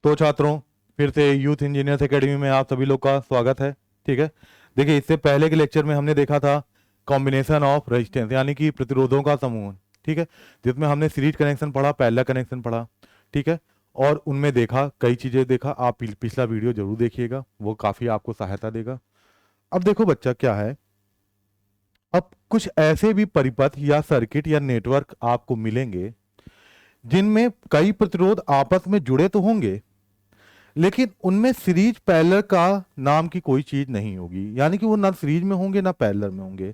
तो छात्रों, फिर से यूथ इंजीनियर्स एकेडमी में आप सभी लोग का स्वागत है। ठीक है, देखिए इससे पहले के लेक्चर में हमने देखा था कॉम्बिनेशन ऑफ रेजिस्टेंस, यानी कि प्रतिरोधों का समूह। ठीक है, जिसमें हमने सीरीज कनेक्शन पढ़ा, पैरेलल कनेक्शन पढ़ा। ठीक है, और उनमें देखा, कई चीजें देखा। आप पिछला वीडियो जरूर देखिएगा, वो काफी आपको सहायता देगा। अब देखो बच्चा क्या है, अब कुछ ऐसे भी परिपथ या सर्किट या नेटवर्क आपको मिलेंगे जिनमें कई प्रतिरोध आपस में जुड़े तो होंगे, लेकिन उनमें सीरीज पैरेलल का नाम की कोई चीज नहीं होगी, यानी कि वो ना सीरीज में होंगे ना पैरेलल में होंगे।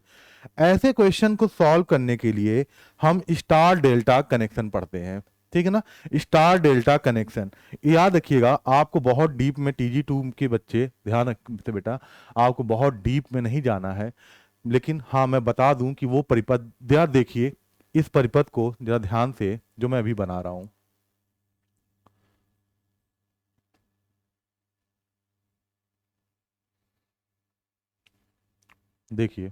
ऐसे क्वेश्चन को सॉल्व करने के लिए हम स्टार डेल्टा कनेक्शन पढ़ते हैं। ठीक है ना, स्टार डेल्टा कनेक्शन याद रखिएगा। आपको बहुत डीप में, TG2 के बच्चे ध्यान रखते बेटा, आपको बहुत डीप में नहीं जाना है। लेकिन हाँ, मैं बता दूं कि वो परिपथ यार देखिए, इस परिपथ को जरा ध्यान से, जो मैं अभी बना रहा हूं, देखिए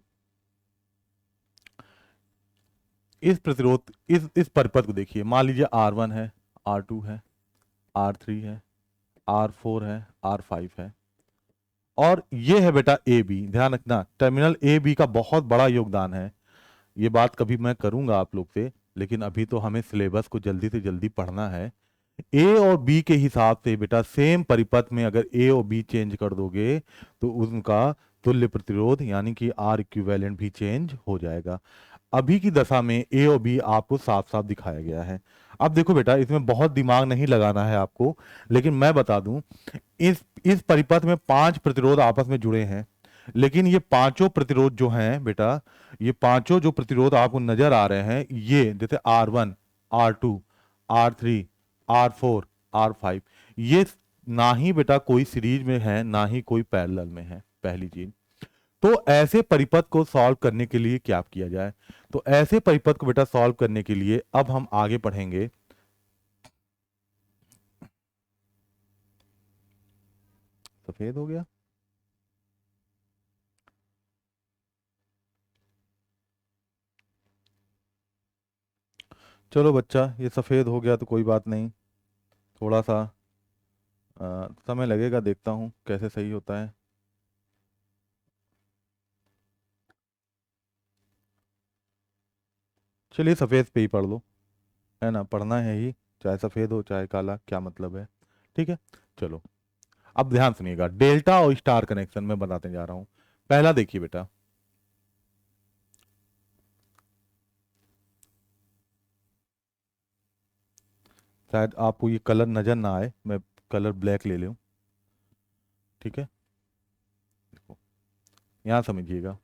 इस प्रतिरोध, इस परिपथ को देखिए। मान लीजिए R1 है, R2 है, R3 है, R4 है, R5 है, और ये है बेटा ए बी। ध्यान रखना, टर्मिनल ए बी का बहुत बड़ा योगदान है। ये बात कभी मैं करूंगा आप लोग से, लेकिन अभी तो हमें सिलेबस को जल्दी से जल्दी पढ़ना है। ए और बी के हिसाब से बेटा, सेम परिपथ में अगर ए और बी चेंज कर दोगे तो उनका तुल्य प्रतिरोध यानी कि आर इक्विवेलेंट भी चेंज हो जाएगा। अभी की दशा में ए और बी आपको साफ साफ दिखाया गया है। अब देखो बेटा, इसमें बहुत दिमाग नहीं लगाना है आपको, लेकिन मैं बता दूं, इस परिपथ में 5 प्रतिरोध आपस में जुड़े हैं। लेकिन ये पांचों प्रतिरोध जो हैं बेटा, ये पांचों जो प्रतिरोध आपको नजर आ रहे हैं, ये जैसे R1, R2, R3, R4, R5, ये ना ही बेटा कोई सीरीज में है, ना ही कोई पैरेलल में है, पहली चीज। तो ऐसे परिपथ को सॉल्व करने के लिए क्या किया जाए? तो ऐसे परिपथ को बेटा सॉल्व करने के लिए अब हम आगे पढ़ेंगे। सफेद हो गया, चलो बच्चा, ये सफेद हो गया तो कोई बात नहीं, थोड़ा सा समय लगेगा, देखता हूँ कैसे सही होता है। चलिए सफेद पे ही पढ़ लो, है ना, पढ़ना है ही, चाहे सफेद हो चाहे काला, क्या मतलब है। ठीक है, चलो अब ध्यान सुनिएगा, डेल्टा और स्टार कनेक्शन में बताते जा रहा हूं। पहला देखिए बेटा, शायद आपको ये कलर नजर ना आए, मैं कलर ब्लैक ले लूं। ठीक है, देखो यहां समझिएगा।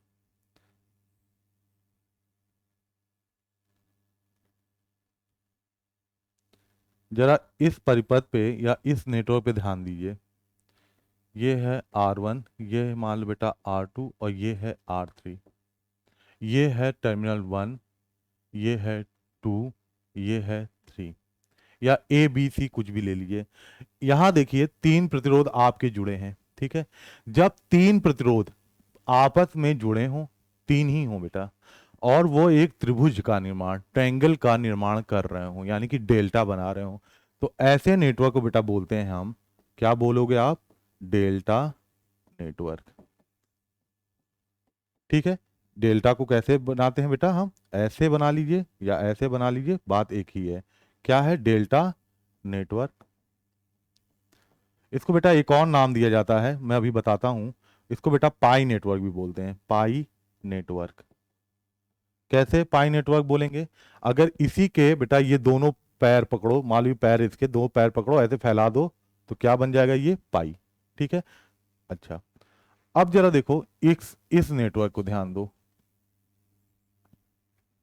जरा इस परिपथ पे या इस नेटवर्क पे ध्यान दीजिए। ये है R1, ये है मान लो बेटा R2, और ये है R3। ये है टर्मिनल 1, ये है 2, ये है 3, या ABC कुछ भी ले लीजिए। यहां देखिए 3 प्रतिरोध आपके जुड़े हैं। ठीक है, जब 3 प्रतिरोध आपस में जुड़े हों, 3 ही हों बेटा, और वो एक त्रिभुज का निर्माण, ट्रायंगल का निर्माण कर रहे हों, यानी कि डेल्टा बना रहे हों, तो ऐसे नेटवर्क को बेटा बोलते हैं हम, क्या बोलोगे आप? Delta network. ठीक है, डेल्टा को कैसे बनाते हैं बेटा हम? ऐसे बना लीजिए या ऐसे बना लीजिए, बात एक ही है। क्या है डेल्टा नेटवर्क? इसको बेटा एक और नाम दिया जाता है, मैं अभी बताता हूं। इसको बेटा पाई नेटवर्क भी बोलते हैं, पाई नेटवर्क। कैसे पाई नेटवर्क बोलेंगे? अगर इसी के बेटा ये दोनों पैर पकड़ो, मान लो पैर, इसके दो पैर पकड़ो, ऐसे फैला दो, तो क्या बन जाएगा? ये पाई। ठीक है, अच्छा अब जरा देखो इस नेटवर्क को ध्यान दो,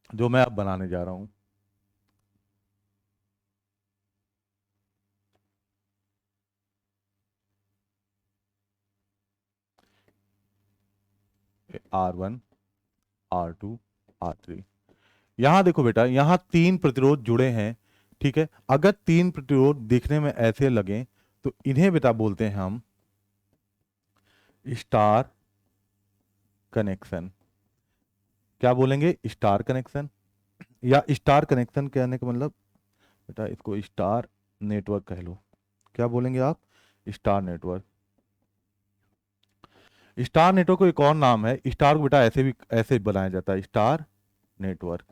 जो मैं अब बनाने जा रहा हूं। R1, R2, R3, यहां देखो बेटा, यहां 3 प्रतिरोध जुड़े हैं। ठीक है, अगर 3 प्रतिरोध दिखने में ऐसे लगे तो इन्हें बेटा बोलते हैं हम स्टार कनेक्शन। क्या बोलेंगे? स्टार कनेक्शन, या स्टार कनेक्शन कहने का मतलब बेटा इसको स्टार नेटवर्क कह लो। क्या बोलेंगे आप? Star network. स्टार नेटवर्क को एक और नाम है, स्टार को बेटा ऐसे भी ऐसे बनाया जाता है, स्टार नेटवर्क।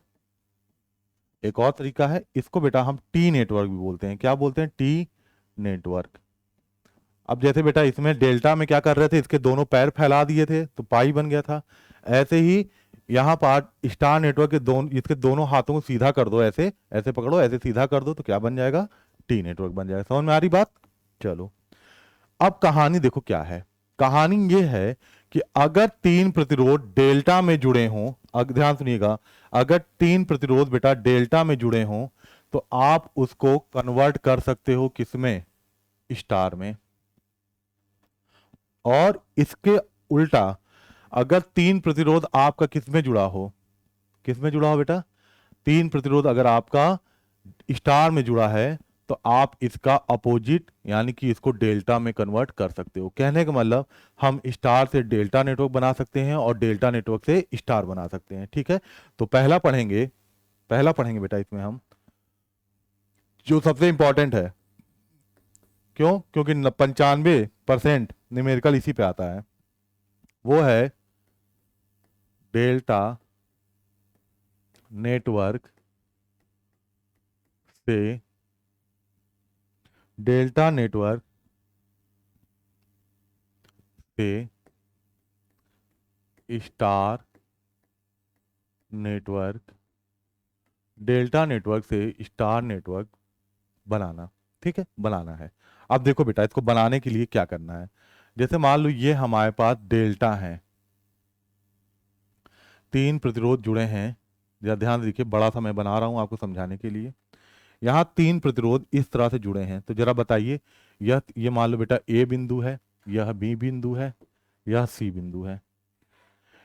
एक और तरीका है, इसको बेटा हम टी नेटवर्क भी बोलते हैं। क्या बोलते हैं? T network. अब जैसे बेटा इसमें डेल्टा में क्या कर रहे थे, इसके दोनों पैर फैला दिए थे तो पाई बन गया था। ऐसे ही यहाँ पर स्टार नेटवर्क के दोनों, इसके दोनों हाथों को सीधा कर दो, ऐसे ऐसे पकड़ो, ऐसे सीधा कर दो तो क्या बन जाएगा? टी नेटवर्क बन जाएगा। समझ में आ रही बात? चलो अब कहानी देखो क्या है। कहानी ये है कि अगर तीन प्रतिरोध डेल्टा में जुड़े हों, ध्यान सुनिएगा, अगर तीन प्रतिरोध बेटा डेल्टा में जुड़े हों तो आप उसको कन्वर्ट कर सकते हो किसमें? स्टार में। और इसके उल्टा अगर तीन प्रतिरोध आपका किसमें जुड़ा हो? किसमें जुड़ा हो बेटा? तीन प्रतिरोध अगर आपका स्टार में जुड़ा है तो आप इसका अपोजिट यानी कि इसको डेल्टा में कन्वर्ट कर सकते हो। कहने का मतलब हम स्टार से डेल्टा नेटवर्क बना सकते हैं और डेल्टा नेटवर्क से स्टार बना सकते हैं। ठीक है, तो पहला पढ़ेंगे बेटा इसमें हम जो सबसे इंपॉर्टेंट है। क्यों? क्योंकि 95% न्यूमेरिकल इसी पे आता है, वो है डेल्टा नेटवर्क से डेल्टा नेटवर्क से स्टार नेटवर्क, डेल्टा नेटवर्क से स्टार नेटवर्क बनाना। ठीक है, बनाना है। अब देखो बेटा इसको बनाने के लिए क्या करना है। जैसे मान लो ये हमारे पास डेल्टा है, तीन प्रतिरोध जुड़े हैं। जरा ध्यान देखिए, बड़ा सा मैं बना रहा हूं आपको समझाने के लिए। यहां तीन प्रतिरोध इस तरह से जुड़े हैं, तो जरा बताइए, ये मान लो बेटा ए बिंदु है, यह बी बिंदु है, यह सी बिंदु है।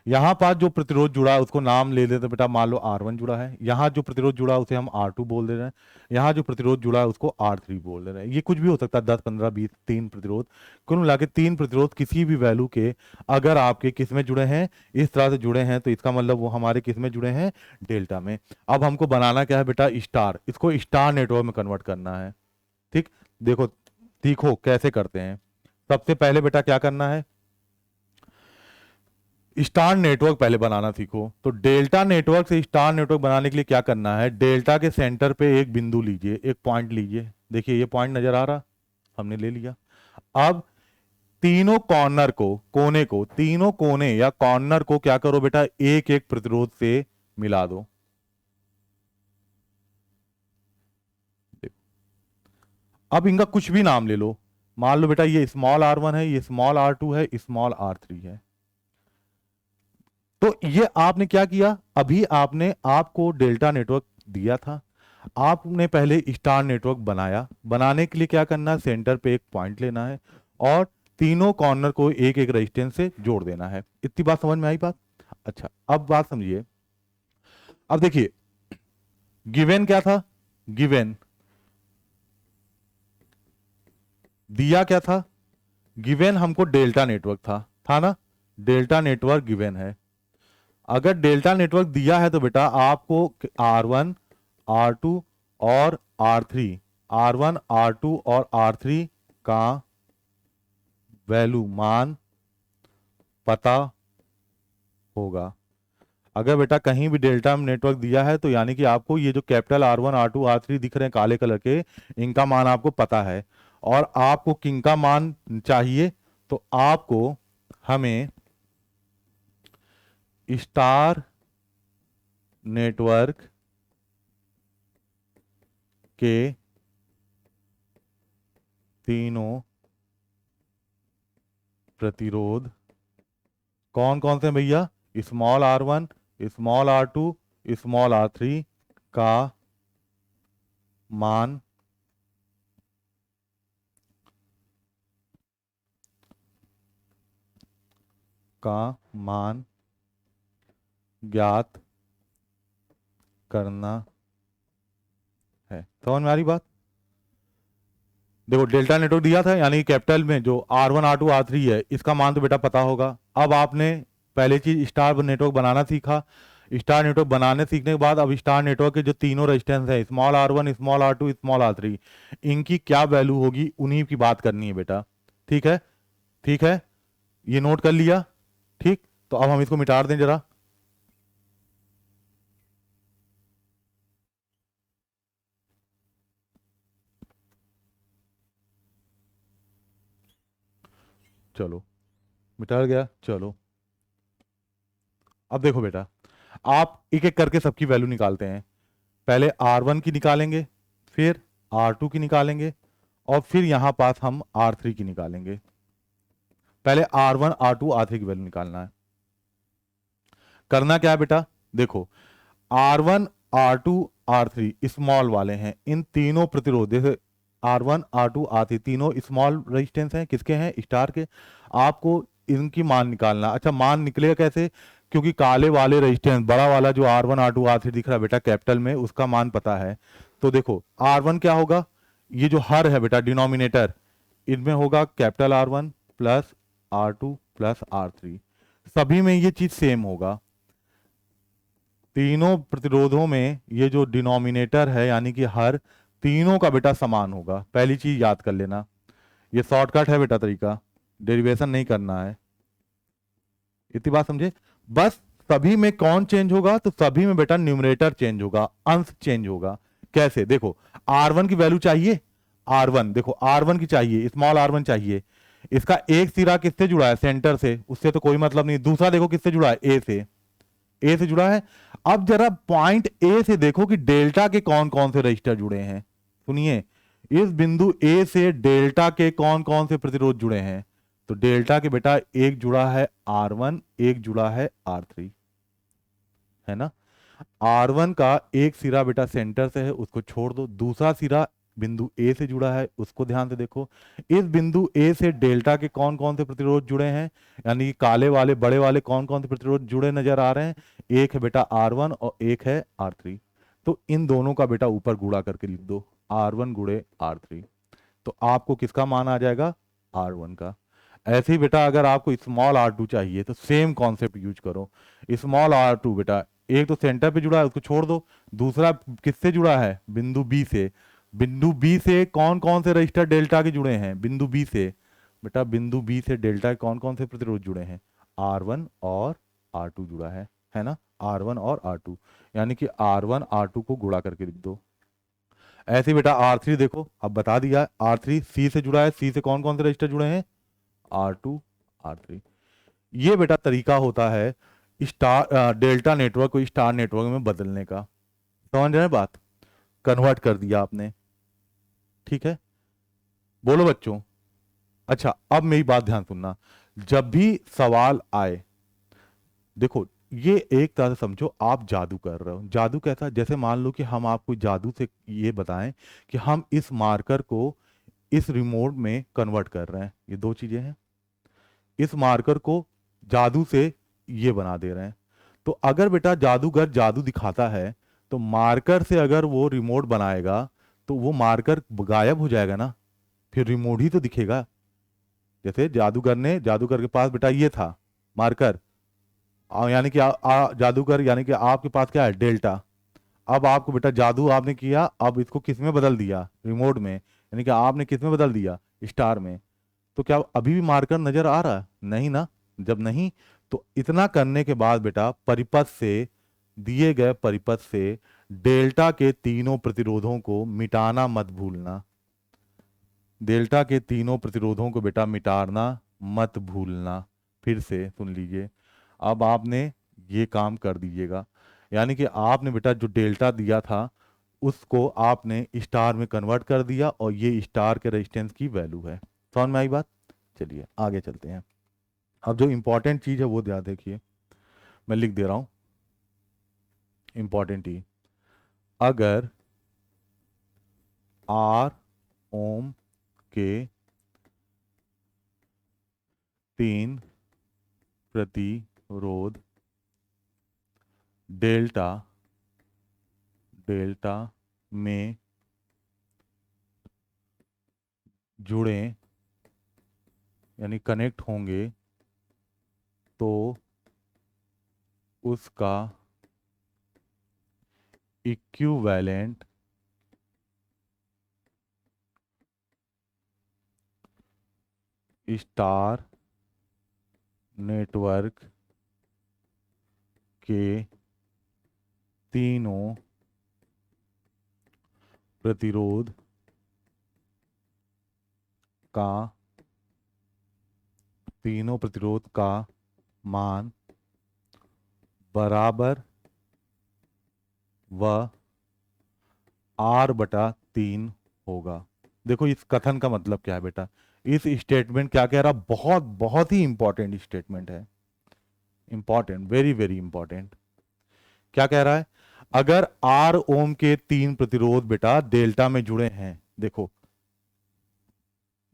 यहां पास जो प्रतिरोध जुड़ा है उसको नाम ले लेते बेटा, मान लो R1 जुड़ा है। यहां जो प्रतिरोध जुड़ा है उसे हम R2 बोल दे रहे हैं। यहां जो प्रतिरोध जुड़ा है उसको R3 बोल दे रहे हैं। ये कुछ भी हो सकता है, 10 15 20 तीन प्रतिरोध। कुल मिला के तीन प्रतिरोध किसी भी वैल्यू के अगर आपके किस में जुड़े हैं, इस तरह से जुड़े हैं, तो इसका मतलब वो हमारे किस में जुड़े हैं? डेल्टा में। अब हमको बनाना क्या है बेटा? स्टार। इसको स्टार नेटवर्क में कन्वर्ट करना है। ठीक, देखो सीखो कैसे करते हैं। सबसे पहले बेटा क्या करना है? स्टार नेटवर्क पहले बनाना सीखो। तो डेल्टा नेटवर्क से स्टार नेटवर्क बनाने के लिए क्या करना है? डेल्टा के सेंटर पे एक बिंदु लीजिए, एक पॉइंट लीजिए। देखिए ये पॉइंट नजर आ रहा, हमने ले लिया। अब तीनों कॉर्नर को, कोने को, तीनों कोने या कॉर्नर को क्या करो बेटा? एक एक प्रतिरोध से मिला दो। अब इनका कुछ भी नाम ले लो। मान लो बेटा ये स्मॉल R1 है, ये स्मॉल R2 है, स्मॉल R3 है। तो ये आपने क्या किया? अभी आपने आपको डेल्टा नेटवर्क दिया था, आपने पहले स्टार नेटवर्क बनाया। बनाने के लिए क्या करना है? सेंटर पे एक पॉइंट लेना है और तीनों कॉर्नर को एक एक रेजिस्टेंस से जोड़ देना है। इतनी बात समझ में आई बात? अच्छा, अब बात समझिए। अब देखिए गिवन क्या था? गिवन दिया क्या था? गिवन हमको डेल्टा नेटवर्क था ना? डेल्टा नेटवर्क गिवन है। अगर डेल्टा नेटवर्क दिया है तो बेटा आपको R1 R2 और R3, R1 R2 और R3 का वैल्यू मान पता होगा। अगर बेटा कहीं भी डेल्टा नेटवर्क दिया है तो यानी कि आपको ये जो कैपिटल R1 R2 R3 दिख रहे हैं काले कलर के, इनका मान आपको पता है। और आपको किनका मान चाहिए? तो आपको हमें स्टार नेटवर्क के तीनों प्रतिरोध कौन कौन से भैया? Small R1, small R2, small R3 का मान ज्ञात करना है। समझ में आ रही बात? देखो डेल्टा नेटवर्क दिया था यानी कैपिटल में जो R1 R2 R3 है इसका मान तो बेटा पता होगा। अब आपने पहले चीज स्टार नेटवर्क बनाना सीखा। स्टार नेटवर्क बनाने सीखने के बाद अब स्टार नेटवर्क के जो तीनों रेजिस्टेंस है, small R one, small R two, small R three, इनकी क्या वैल्यू होगी, उन्हीं की बात करनी है बेटा। ठीक है, ठीक है, ये नोट कर लिया। ठीक, तो अब हम इसको मिटा दें जरा। चलो, मिटा गया। चलो, अब देखो बेटा, आप एक एक करके सबकी वैल्यू निकालते हैं। पहले R1 की निकालेंगे, फिर R2 की निकालेंगे, और फिर यहां पास हम R3 की निकालेंगे। पहले R1, R2, R3 की वैल्यू निकालना है। करना क्या है बेटा, देखो, R1, R2, R3 स्मॉल वाले हैं, इन तीनों प्रतिरोध जैसे R1, R2, R3 तीनों स्मॉल रेजिस्टेंस हैं, किसके हैं, स्टार के। आपको इनकी मान निकालना। अच्छा, मान निकलेगा कैसे, क्योंकि काले वाले रेजिस्टेंस, बड़ा वाला जो R1, R2, R3 दिख रहा है बेटा कैपिटल में, उसका मान पता है। तो देखो R1 क्या होगा, ये जो हर है बेटा डिनोमिनेटर, इनमें होगा capital R1 plus R2 plus R3, सभी में ये चीज सेम होगा। तीनों प्रतिरोधों में ये जो डिनोमिनेटर है यानी कि हर, तीनों का बेटा समान होगा। पहली चीज याद कर लेना, ये शॉर्टकट है बेटा तरीका, डेरिवेशन नहीं करना है। इतनी बात समझे। बस सभी में कौन चेंज होगा, तो सभी में बेटा न्यूमरेटर चेंज होगा, अंश चेंज होगा। कैसे, देखो R1 की वैल्यू चाहिए, R1 देखो, R1 की चाहिए, स्मॉल R1 चाहिए। इसका एक सिरा किससे जुड़ा है, सेंटर से, उससे तो कोई मतलब नहीं। दूसरा देखो किससे जुड़ा है, ए से, ए से जुड़ा है। अब जरा पॉइंट ए से देखो कि डेल्टा के कौन कौन से रजिस्टर जुड़े हैं। सुनिए, इस बिंदु ए से डेल्टा के कौन कौन से प्रतिरोध जुड़े हैं, तो डेल्टा के बेटा एक जुड़ा है R1, एक जुड़ा है R3, है ना। R1 का एक सिरा बेटा सेंटर से है, उसको छोड़ दो। दूसरा सिरा बिंदु ए से जुड़ा है, उसको ध्यान से देखो। इस बिंदु ए से डेल्टा के कौन कौन से प्रतिरोध जुड़े हैं, यानी कि काले वाले बड़े वाले कौन कौन से प्रतिरोध जुड़े नजर आ रहे हैं, एक है बेटा R1 और एक है R3। तो इन दोनों का बेटा ऊपर गुणा करके लिख दो, R1 गुणे R3, तो आपको किसका मान आ जाएगा, R1 का। ऐसे ही बेटा अगर आपको स्मॉल R2 चाहिए तो सेम कॉन्सेप्ट यूज करो। स्मॉल R2 बेटा एक तो सेंटर पे जुड़ा है, उसको छोड़ दो। दूसरा किससे जुड़ा है, बिंदु बी से। बिंदु बी से कौन कौन से रजिस्टर डेल्टा के जुड़े हैं, बिंदु बी से, बेटा बिंदु बी से डेल्टा के कौन कौन से प्रतिरोध जुड़े हैं, R1 और R2 जुड़ा है ना, R1 और R2, यानी कि R1 R2 को गुणा करके लिख दो। ऐसे ही बेटा R3 देखो, अब बता दिया, R3 सी से जुड़ा है, सी से कौन कौन से रजिस्टर जुड़े हैं, R2, R3। ये बेटा तरीका होता है स्टार डेल्टा नेटवर्क को स्टार नेटवर्क में बदलने का। समझ रहे हैं बात, कन्वर्ट कर दिया आपने। ठीक है, बोलो बच्चों। अच्छा, अब मेरी बात ध्यान सुनना, जब भी सवाल आए, देखो ये एक तरह से समझो आप जादू कर रहे हो। जादू कैसा, जैसे मान लो कि हम आपको जादू से ये बताएं कि हम इस मार्कर को इस रिमोट में कन्वर्ट कर रहे हैं, ये दो चीजें हैं। इस मार्कर को जादू से ये बना दे रहे हैं। तो अगर बेटा जादूगर जादू दिखाता है, तो मार्कर से अगर वो रिमोट बनाएगा तो वो मार्कर गायब हो जाएगा ना, फिर रिमोट ही तो दिखेगा। जैसे जादूगर के पास बेटा ये था मार्कर, यानी कि जादूगर यानी कि आपके पास क्या है, डेल्टा। अब आपको बेटा जादू आपने किया, अब इसको किस में बदल दिया, रिमोट में, यानी कि आपने किस में बदल दिया, स्टार में। तो क्या अभी भी मार्कर नजर आ रहा है, नहीं ना। जब नहीं, तो इतना करने के बाद बेटा परिपथ से, दिए गए परिपथ से डेल्टा के तीनों प्रतिरोधों को मिटाना मत भूलना। डेल्टा के तीनों प्रतिरोधों को बेटा मिटाना मत भूलना। फिर से सुन लीजिए, अब आपने ये काम कर दीजिएगा, यानी कि आपने बेटा जो डेल्टा दिया था उसको आपने स्टार में कन्वर्ट कर दिया, और ये स्टार के रेजिस्टेंस की वैल्यू है। समझ में आई बात। चलिए आगे चलते हैं। अब जो इंपॉर्टेंट चीज है वो ध्यान देखिए, मैं लिख दे रहा हूं इंपॉर्टेंट ही। अगर R ओम के 3 प्रतिरोध डेल्टा डेल्टा में जुड़े यानी कनेक्ट होंगे, तो उसका इक्विवेलेंट स्टार नेटवर्क के तीनों प्रतिरोध का मान बराबर व R/3 होगा। देखो इस कथन का मतलब क्या है बेटा, इस स्टेटमेंट क्या कह रहा, बहुत बहुत ही इंपॉर्टेंट स्टेटमेंट है, इंपॉर्टेंट, वेरी वेरी इंपॉर्टेंट। क्या कह रहा है, अगर R ओम के 3 प्रतिरोध बेटा डेल्टा में जुड़े हैं, देखो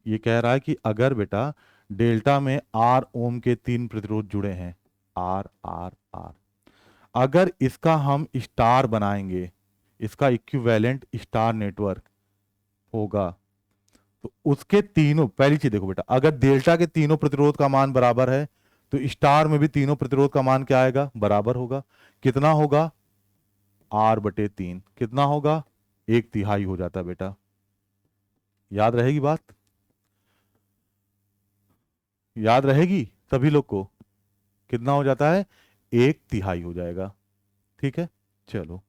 ये कह रहा है कि अगर बेटा डेल्टा में R ओम के 3 प्रतिरोध जुड़े हैं, आर आर आर, अगर इसका हम स्टार बनाएंगे, इसका इक्विवेलेंट स्टार नेटवर्क होगा, तो उसके तीनों, पहली चीज देखो बेटा, अगर डेल्टा के तीनों प्रतिरोध का मान बराबर है तो स्टार में भी तीनों प्रतिरोध का मान क्या आएगा, बराबर होगा। कितना होगा, R/3। कितना होगा, 1/3 हो जाता है बेटा। याद रहेगी बात, याद रहेगी सभी लोग को, कितना हो जाता है, 1/3 हो जाएगा। ठीक है, चलो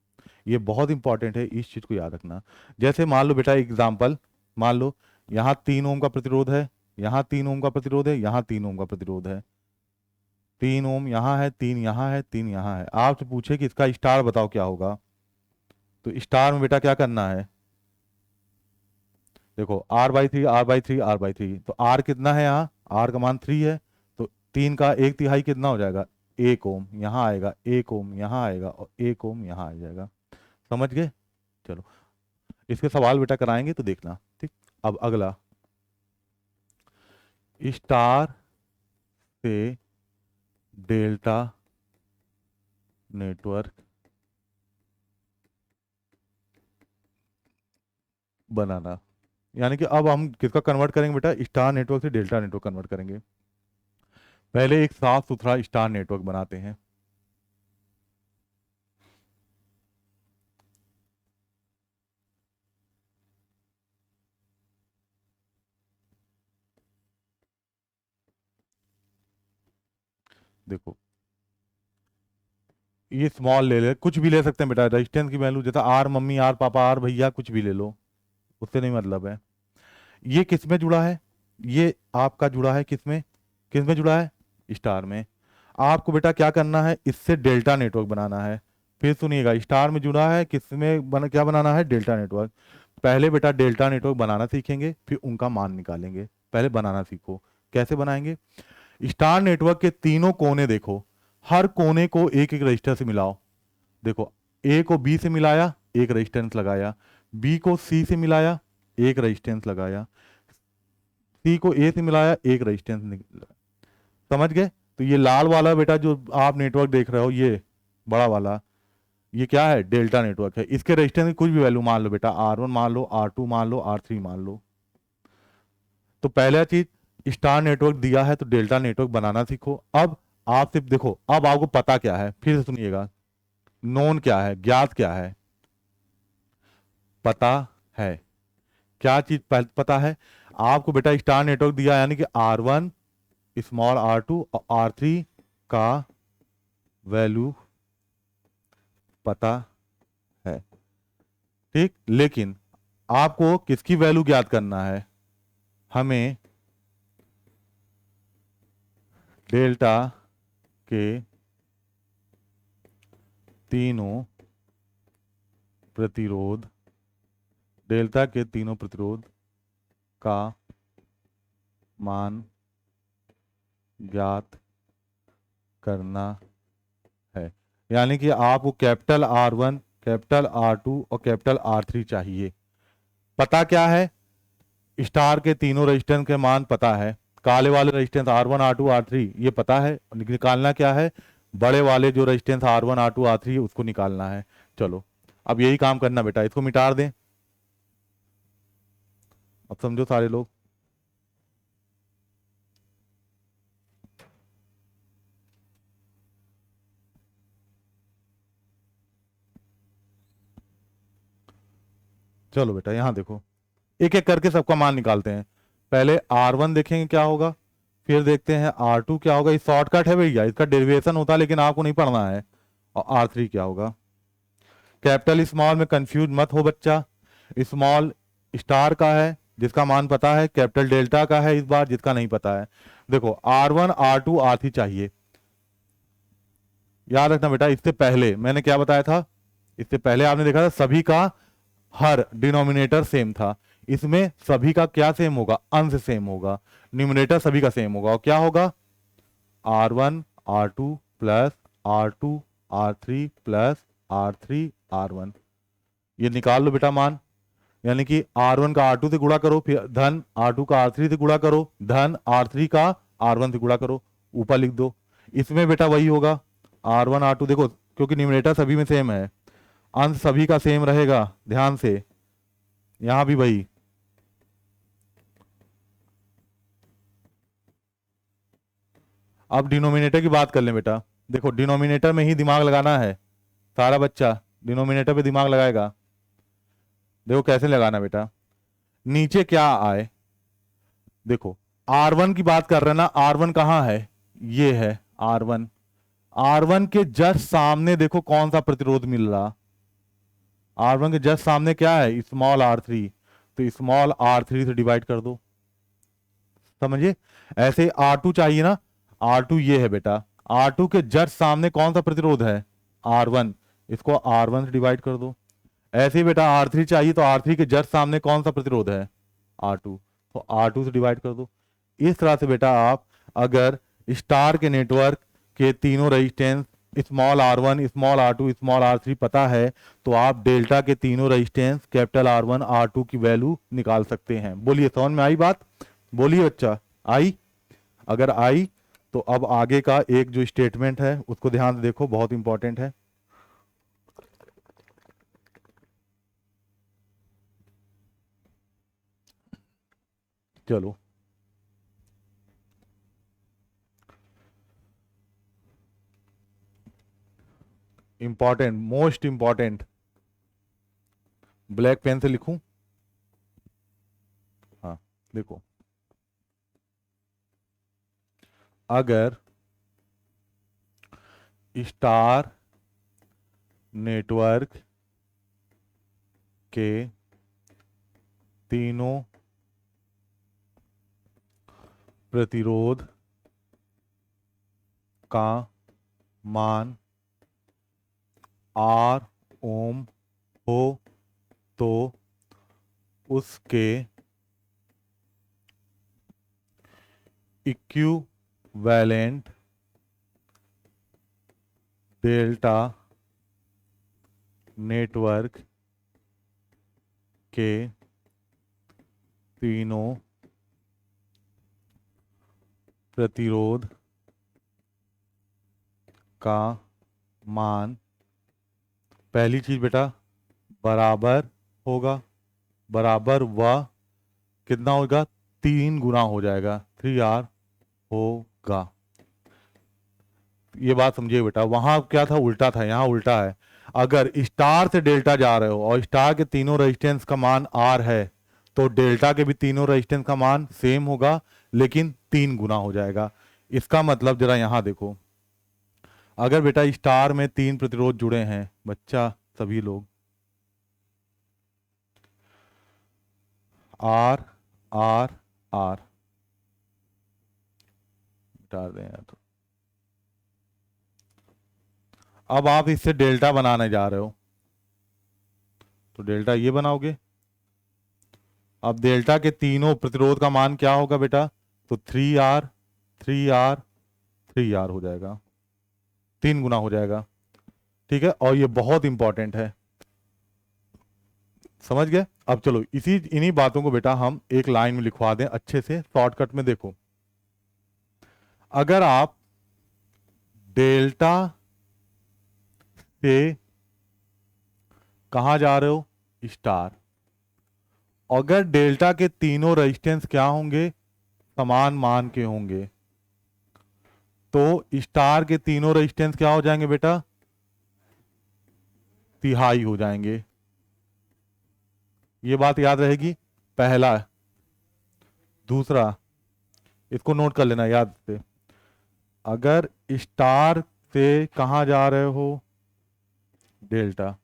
ये बहुत इंपॉर्टेंट है, इस चीज को याद रखना। जैसे मान लो बेटा एग्जांपल, मान लो यहां 3 ओम का प्रतिरोध है, यहां 3 ओम का प्रतिरोध है, यहां 3 ओम का प्रतिरोध है, 3 ओम यहां है, 3 यहां है, 3 यहां है। आपसे पूछे कि इसका स्टार बताओ क्या होगा, तो स्टार में बेटा क्या करना है, देखो R/3 R/3 R/3, तो R कितना है, यहाँ R का मान 3 है, तो 3 का 1/3 कितना हो जाएगा, 1 ओम यहाँ आएगा, 1 ओम यहाँ आएगा और 1 ओम यहाँ आ जाएगा। समझ गए, चलो इसके सवाल बेटा कराएंगे तो देखना। ठीक, अब अगला, स्टार से डेल्टा नेटवर्क बनाना, यानी कि अब हम किसका कन्वर्ट करेंगे बेटा, स्टार नेटवर्क से डेल्टा नेटवर्क कन्वर्ट करेंगे। पहले एक साफ सुथरा स्टार नेटवर्क बनाते हैं। देखो ये स्मॉल ले ले, कुछ भी ले सकते हैं बेटा, रेजिस्टेंस की वैल्यू जैसा आर मम्मी, आर पापा, आर भैया, कुछ भी ले लो, उससे नहीं मतलब है। ये किस में जुड़ा है, ये आपका जुड़ा है किस में जुड़ा है, स्टार में। आपको बेटा क्या करना है, इससे डेल्टा नेटवर्क बनाना है। फिर सुनिएगा, स्टार में जुड़ा है, किस में क्या बनाना है, डेल्टा नेटवर्क। पहले बेटा डेल्टा नेटवर्क बनाना सीखेंगे, फिर उनका मान निकालेंगे। पहले बनाना सीखो, कैसे बनाएंगे, स्टार नेटवर्क के तीनों कोने देखो, हर कोने को एक एक रजिस्टर से मिलाओ। देखो ए को बी से मिलाया, एक रेजिस्टेंस लगाया, बी को सी से मिलाया, एक रेजिस्टेंस लगाया, सी को ए से मिलाया, एक रेजिस्टेंस लगाया। समझ गए, तो ये लाल वाला बेटा जो आप नेटवर्क देख रहे हो, ये बड़ा वाला, ये क्या है, डेल्टा नेटवर्क है। इसके रेजिस्टेंस की कुछ भी वैल्यू मान लो बेटा, R1 मान लो, R2 मान लो, R3 मान लो। तो पहला चीज, स्टार नेटवर्क दिया है तो डेल्टा नेटवर्क बनाना सीखो। अब आप सिर्फ देखो, अब आपको पता क्या है, फिर से सुनिएगा, नोन क्या है, ज्ञात क्या है, पता है, क्या चीज पता है आपको बेटा, स्टार नेटवर्क दिया यानी कि R1, स्मॉल R2 और R3 का वैल्यू पता है। ठीक, लेकिन आपको किसकी वैल्यू ज्ञात करना है, हमें डेल्टा के तीनों प्रतिरोध, डेल्टा के तीनों प्रतिरोध का मान ज्ञात करना है। यानी कि आपको कैपिटल R1, कैपिटल R2 और कैपिटल R3 चाहिए। पता क्या है, स्टार के तीनों रेजिस्टेंस के मान पता है, काले वाले रेजिस्टेंस R1 R2 R3 ये पता है, निकालना क्या है, बड़े वाले जो रेजिस्टेंस R1 R2 R3 उसको निकालना है। चलो अब यही काम करना बेटा, इसको मिटा दें। अब समझो सारे लोग, चलो बेटा यहां देखो, एक एक करके सबका मान निकालते हैं। पहले R1 देखेंगे क्या होगा, फिर देखते हैं R2 क्या होगा। ये शॉर्टकट है भैया, इसका डेरिवेशन होता है लेकिन आपको नहीं पढ़ना है। और R3 क्या होगा। कैपिटल स्मॉल में कंफ्यूज मत हो बच्चा। स्मॉल स्टार का है जिसका मान पता है, कैपिटल डेल्टा का है इस बार जिसका नहीं पता है। देखो R1 R2 R3 चाहिए। याद रखना बेटा, इससे पहले मैंने क्या बताया था, इससे पहले आपने देखा था सभी का हर डिनोमिनेटर सेम था। इसमें सभी का क्या सेम होगा, अंश सेम होगा। न्यूमिनेटर सभी का सेम होगा और क्या होगा, R1 R2 plus R2 R3 plus R3 R1। ये निकाल लो बेटा मान, यानी कि R1 का R2 से गुणा करो, फिर धन R2 का R3 से गुणा करो, धन R3 का R1 से गुणा करो, ऊपर लिख दो। इसमें बेटा वही होगा R1 R2, देखो क्योंकि न्यूमिनेटर सभी में सेम है, अंश सभी का सेम रहेगा, ध्यान से यहां भी वही। अब डिनोमिनेटर की बात कर लें बेटा, देखो डिनोमिनेटर में ही दिमाग लगाना है, सारा बच्चा डिनोमिनेटर पे दिमाग लगाएगा। देखो कैसे लगाना बेटा, नीचे क्या आए, देखो R1 की बात कर रहे हैं ना, R1 कहाँ है, ये है R1। R1 के जस्ट सामने देखो कौन सा प्रतिरोध मिल रहा, R1 के जस्ट सामने क्या है, स्मॉल R3। तो स्मॉल R3 से डिवाइड कर दो, समझिए। ऐसे R2 चाहिए ना, R2 ये है बेटा, R2 के जस्ट सामने कौन सा प्रतिरोध है, R1, इसको R1 से डिवाइड कर दो। ऐसे ही बेटा R3 चाहिए तो R3 के जस्ट सामने कौन सा प्रतिरोध है, R2, तो R2 से डिवाइड कर दो। इस तरह से बेटा आप अगर स्टार के नेटवर्क के तीनों resistance small R1 small R2 small R3 पता है, तो आप डेल्टा के तीनों रेजिस्टेंस कैपिटल R1 R2 की वैल्यू निकाल सकते हैं। बोलिए समझ में आई बात, बोलिए बच्चा, आई। अगर आई तो अब आगे का एक जो स्टेटमेंट है उसको ध्यान से देखो, बहुत इंपॉर्टेंट है। चलो important, most important, black pen से लिखूं, हाँ देखो, अगर स्टार नेटवर्क के तीनों प्रतिरोध का मान R ओम हो तो उसके इक्विवेलेंट डेल्टा नेटवर्क के तीनों प्रतिरोध का मान, पहली चीज बेटा बराबर होगा, बराबर व कितना होगा, 3 गुना हो जाएगा, 3R होगा। ये बात समझिए बेटा, वहां क्या था, उल्टा था, यहाँ उल्टा है। अगर स्टार से डेल्टा जा रहे हो और स्टार के तीनों रेजिस्टेंस का मान R है, तो डेल्टा के भी तीनों रेजिस्टेंस का मान सेम होगा लेकिन 3 गुना हो जाएगा। इसका मतलब जरा यहां देखो, अगर बेटा स्टार में 3 प्रतिरोध जुड़े हैं बच्चा, सभी लोग R R R, डाल दें यार तो। अब आप इससे डेल्टा बनाने जा रहे हो तो डेल्टा ये बनाओगे। अब डेल्टा के तीनों प्रतिरोध का मान क्या होगा बेटा, तो 3R 3R 3R हो जाएगा, 3 गुना हो जाएगा, ठीक है। और ये बहुत इंपॉर्टेंट है, समझ गए। अब चलो इन्हीं बातों को बेटा हम एक लाइन में लिखवा दें अच्छे से, शॉर्टकट में। देखो अगर आप डेल्टा से कहां जा रहे हो, स्टार, अगर डेल्टा के तीनों रेजिस्टेंस क्या होंगे, समान मान के होंगे, तो स्टार के तीनों रेजिस्टेंस क्या हो जाएंगे बेटा, तिहाई हो जाएंगे। ये बात याद रहेगी, पहला। दूसरा, इसको नोट कर लेना याद से, अगर स्टार से कहाँ जा रहे हो, डेल्टा,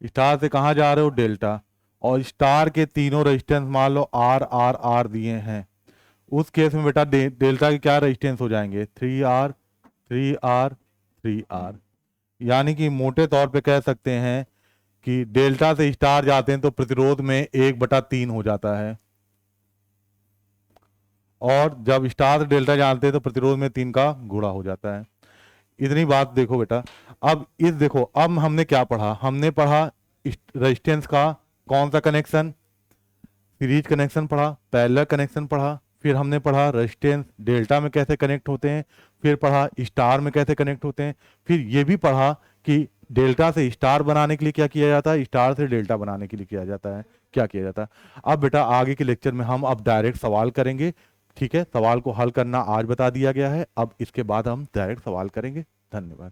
स्टार से कहाँ जा रहे हो, डेल्टा, और स्टार के तीनों रेजिस्टेंस मान लो आर आर आर दिए हैं, उस केस में बेटा डेल्टा के क्या रेजिस्टेंस हो जाएंगे, 3R 3R 3R। यानी कि मोटे तौर पे कह सकते हैं कि डेल्टा से स्टार जाते हैं तो प्रतिरोध में 1/3 हो जाता है, और जब स्टार से डेल्टा जानते हैं तो प्रतिरोध में 3 का गुणा हो जाता है। इतनी बात देखो बेटा। अब इस देखो, अब हमने क्या पढ़ा, हमने पढ़ा रेजिस्टेंस का कौन सा कनेक्शन, सीरीज कनेक्शन पढ़ा, पैरेलल कनेक्शन पढ़ा, फिर हमने पढ़ा रेजिस्टेंस डेल्टा में कैसे कनेक्ट होते हैं, फिर पढ़ा स्टार में कैसे कनेक्ट होते हैं, फिर ये भी पढ़ा कि डेल्टा से स्टार बनाने के लिए क्या किया जाता है, स्टार से डेल्टा बनाने के लिए किया जाता है, क्या किया जाता है। अब बेटा आगे के लेक्चर में हम अब डायरेक्ट सवाल करेंगे, ठीक है। सवाल को हल करना आज बता दिया गया है, अब इसके बाद हम डायरेक्ट सवाल करेंगे। धन्यवाद।